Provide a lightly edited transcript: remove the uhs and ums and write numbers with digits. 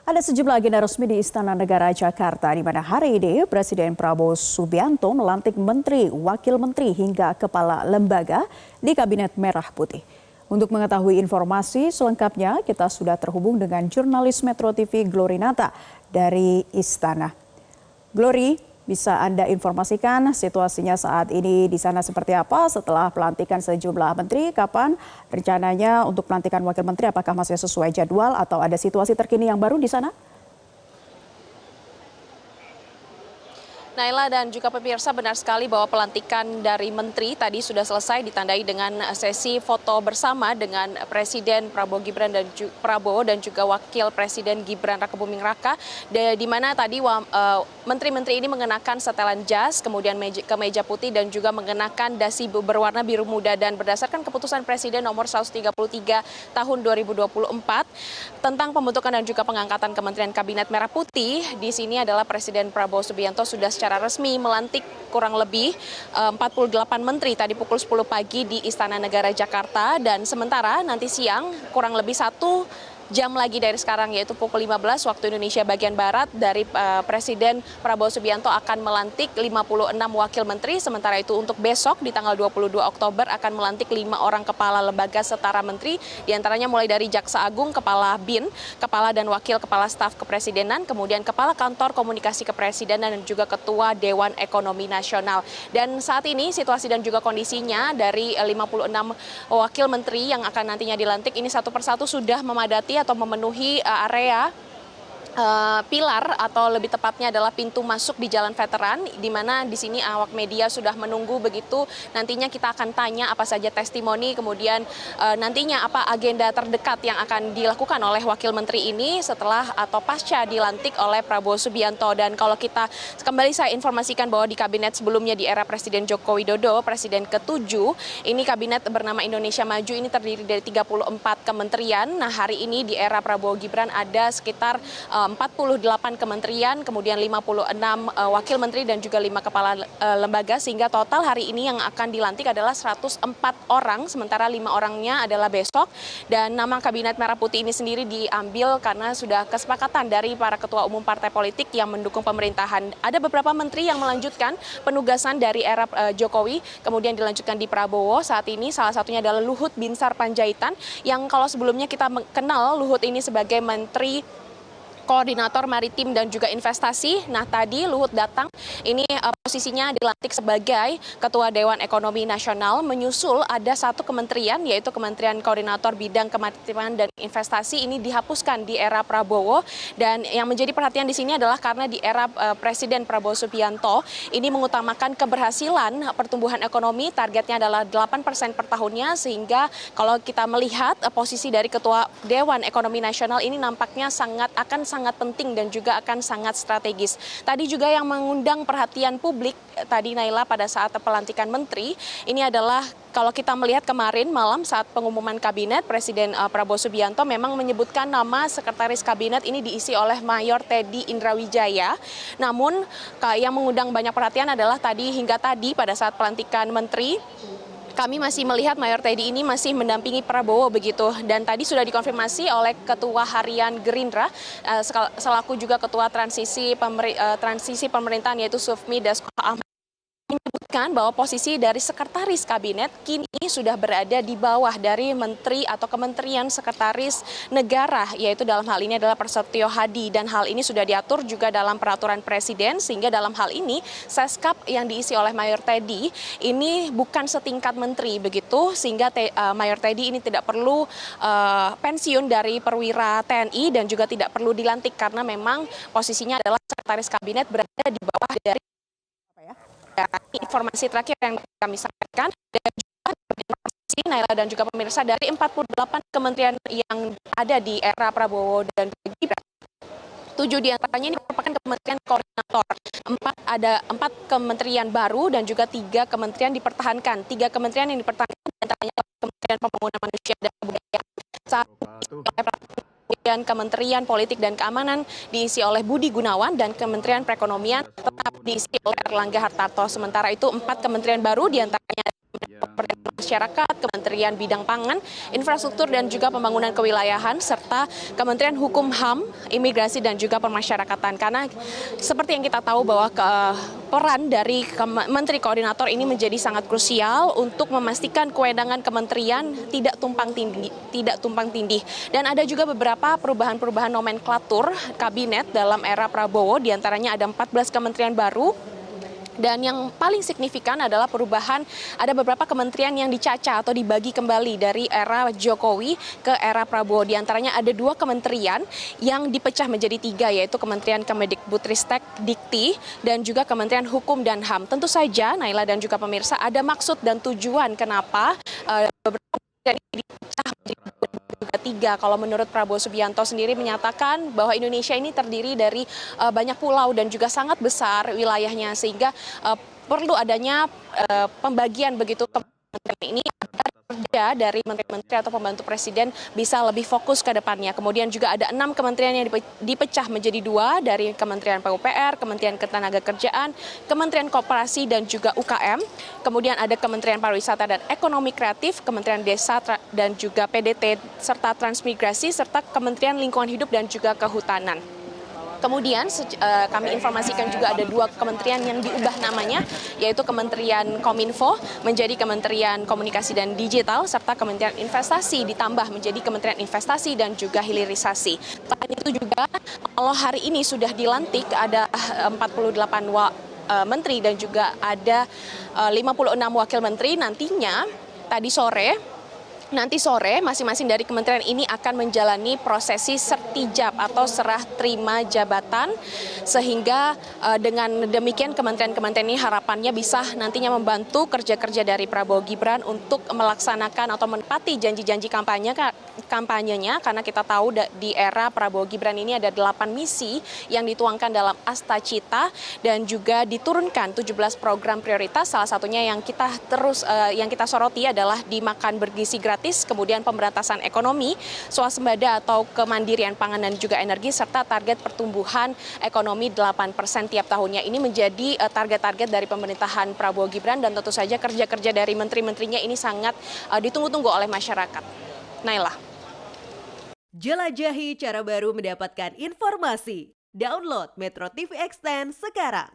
Ada sejumlah agenda resmi di Istana Negara Jakarta, di mana hari ini Presiden Prabowo Subianto melantik menteri, wakil menteri hingga kepala lembaga di Kabinet Merah Putih. Untuk mengetahui informasi selengkapnya, kita sudah terhubung dengan jurnalis Metro TV Glory Nata dari Istana. Glory, bisa Anda informasikan situasinya saat ini di sana seperti apa setelah pelantikan sejumlah menteri? Kapan rencananya untuk pelantikan wakil menteri? Apakah masih sesuai jadwal atau ada situasi terkini yang baru di sana? Naila dan juga pemirsa, benar sekali bahwa pelantikan dari menteri tadi sudah selesai ditandai dengan sesi foto bersama dengan Presiden Prabowo dan juga Wakil Presiden Gibran Rakebuming Raka, di mana tadi menteri-menteri ini mengenakan setelan jas, kemudian kemeja putih dan juga mengenakan dasi berwarna biru muda, dan berdasarkan keputusan Presiden nomor 133 tahun 2024 tentang pembentukan dan juga pengangkatan Kementerian Kabinet Merah Putih, di sini adalah Presiden Prabowo Subianto sudah secara resmi melantik kurang lebih 48 menteri tadi pukul 10 pagi di Istana Negara Jakarta, dan sementara nanti siang kurang lebih 1 jam lagi dari sekarang, yaitu pukul 15 waktu Indonesia bagian Barat, dari Presiden Prabowo Subianto akan melantik 56 wakil menteri. Sementara itu untuk besok di tanggal 22 Oktober akan melantik 5 orang kepala lembaga setara menteri, diantaranya mulai dari Jaksa Agung, Kepala BIN, Kepala dan Wakil Kepala Staf Kepresidenan, kemudian Kepala Kantor Komunikasi Kepresidenan dan juga Ketua Dewan Ekonomi Nasional. Dan saat ini situasi dan juga kondisinya dari 56 wakil menteri yang akan nantinya dilantik ini satu persatu sudah memadati atau memenuhi area pilar, atau lebih tepatnya adalah pintu masuk di Jalan Veteran, di mana di sini awak media sudah menunggu begitu. Nantinya kita akan tanya apa saja testimoni, kemudian nantinya apa agenda terdekat yang akan dilakukan oleh wakil menteri ini setelah atau pasca dilantik oleh Prabowo Subianto. Dan kalau kita kembali saya informasikan bahwa di kabinet sebelumnya di era Presiden Joko Widodo, Presiden ke-7, ini kabinet bernama Indonesia Maju ini terdiri dari 34 kementerian. Nah, hari ini di era Prabowo Gibran ada sekitar 48 kementerian, kemudian 56 wakil menteri dan juga 5 kepala lembaga, sehingga total hari ini yang akan dilantik adalah 104 orang, sementara 5 orangnya adalah besok. Dan nama Kabinet Merah Putih ini sendiri diambil karena sudah kesepakatan dari para ketua umum partai politik yang mendukung pemerintahan. Ada beberapa menteri yang melanjutkan penugasan dari era Jokowi, kemudian dilanjutkan di Prabowo. Saat ini salah satunya adalah Luhut Binsar Panjaitan, yang kalau sebelumnya kita kenal Luhut ini sebagai Menteri Koordinator Maritim dan juga Investasi. Nah, tadi Luhut datang, ini posisinya dilantik sebagai Ketua Dewan Ekonomi Nasional, menyusul ada satu kementerian, yaitu Kementerian Koordinator Bidang Kemaritiman dan Investasi, ini dihapuskan di era Prabowo. Dan yang menjadi perhatian di sini adalah karena di era Presiden Prabowo Subianto ini mengutamakan keberhasilan pertumbuhan ekonomi, targetnya adalah 8% per tahunnya, sehingga kalau kita melihat posisi dari Ketua Dewan Ekonomi Nasional ini nampaknya akan sangat penting dan juga akan sangat strategis. Tadi juga yang mengundang perhatian publik tadi, Naila, pada saat pelantikan menteri ini adalah kalau kita melihat kemarin malam saat pengumuman kabinet, Presiden Prabowo Subianto memang menyebutkan nama sekretaris kabinet ini diisi oleh Mayor Teddy Indrawijaya. Namun yang mengundang banyak perhatian adalah hingga tadi pada saat pelantikan menteri, kami masih melihat Mayor Teddy ini masih mendampingi Prabowo begitu, dan tadi sudah dikonfirmasi oleh Ketua Harian Gerindra selaku juga Ketua Transisi Pemerintahan, yaitu Sufmi Dasko Ahmad, menyebutkan bahwa posisi dari sekretaris kabinet kini sudah berada di bawah dari menteri atau kementerian sekretaris negara, yaitu dalam hal ini adalah Prasetyo Hadi, dan hal ini sudah diatur juga dalam peraturan presiden, sehingga dalam hal ini Seskap yang diisi oleh Mayor Teddy ini bukan setingkat menteri begitu, sehingga Mayor Teddy ini tidak perlu pensiun dari perwira TNI dan juga tidak perlu dilantik karena memang posisinya adalah sekretaris kabinet berada di bawah dari informasi terakhir yang kami sampaikan. Dan juga informasi, Naila dan juga pemirsa, dari 48 kementerian yang ada di era Prabowo dan Gibran, 7 diantaranya ini merupakan kementerian koordinator. 4 kementerian baru dan juga 3 kementerian dipertahankan. 3 kementerian yang dipertahankan diantaranya Kementerian Pembangunan Manusia dan Kebudayaan, kemudian Kementerian Politik dan Keamanan diisi oleh Budi Gunawan, dan Kementerian Perekonomian tetap diisi oleh Erlangga Hartarto. Sementara itu 4 kementerian baru diantaranya Pemberdayaan Masyarakat, Kementerian Bidang Pangan, Infrastruktur dan juga Pembangunan Kewilayahan, serta Kementerian Hukum HAM, Imigrasi dan juga Pemasyarakatan. Karena seperti yang kita tahu bahwa peran dari Menteri Koordinator ini menjadi sangat krusial untuk memastikan kewenangan kementerian tidak tumpang tindih. Dan ada juga beberapa perubahan-perubahan nomenklatur kabinet dalam era Prabowo, diantaranya ada 14 kementerian baru. Dan yang paling signifikan adalah perubahan, ada beberapa kementerian yang dicaca atau dibagi kembali dari era Jokowi ke era Prabowo. Di antaranya ada 2 kementerian yang dipecah menjadi 3, yaitu Kementerian Kemendikbudristek Dikti dan juga Kementerian Hukum dan HAM. Tentu saja, Naila dan juga pemirsa, ada maksud dan tujuan kenapa beberapa kementerian ini dipecah menjadi 3. Kalau menurut Prabowo Subianto sendiri menyatakan bahwa Indonesia ini terdiri dari banyak pulau dan juga sangat besar wilayahnya, sehingga perlu adanya pembagian begitu kementerian ini agar kerja dari menteri-menteri atau pembantu presiden bisa lebih fokus ke depannya. Kemudian juga ada 6 kementerian yang dipecah menjadi 2 dari Kementerian PUPR, Kementerian Ketenagakerjaan, Kementerian Koperasi dan juga UKM. Kemudian ada Kementerian Pariwisata dan Ekonomi Kreatif, Kementerian Desa dan juga PDT serta Transmigrasi, serta Kementerian Lingkungan Hidup dan juga Kehutanan. Kemudian kami informasikan juga ada 2 kementerian yang diubah namanya, yaitu Kementerian Kominfo menjadi Kementerian Komunikasi dan Digital, serta Kementerian Investasi ditambah menjadi Kementerian Investasi dan juga Hilirisasi. Selain itu juga, kalau hari ini sudah dilantik ada 48 menteri dan juga ada 56 wakil menteri. Nantinya nanti sore masing-masing dari kementerian ini akan menjalani prosesi sertijab atau serah terima jabatan, sehingga dengan demikian kementerian-kementerian ini harapannya bisa nantinya membantu kerja-kerja dari Prabowo Gibran untuk melaksanakan atau menepati janji-janji kampanyenya, karena kita tahu di era Prabowo Gibran ini ada 8 misi yang dituangkan dalam Asta Cita dan juga diturunkan 17 program prioritas. Salah satunya yang kita soroti adalah di makan bergizi gratis, kemudian pemberantasan ekonomi, swasembada atau kemandirian pangan dan juga energi, serta target pertumbuhan ekonomi 8% tiap tahunnya. Ini menjadi target-target dari pemerintahan Prabowo Gibran, dan tentu saja kerja-kerja dari menteri-menterinya ini sangat ditunggu-tunggu oleh masyarakat. Naila. Jelajahi cara baru mendapatkan informasi. Download Metro TV Extend sekarang.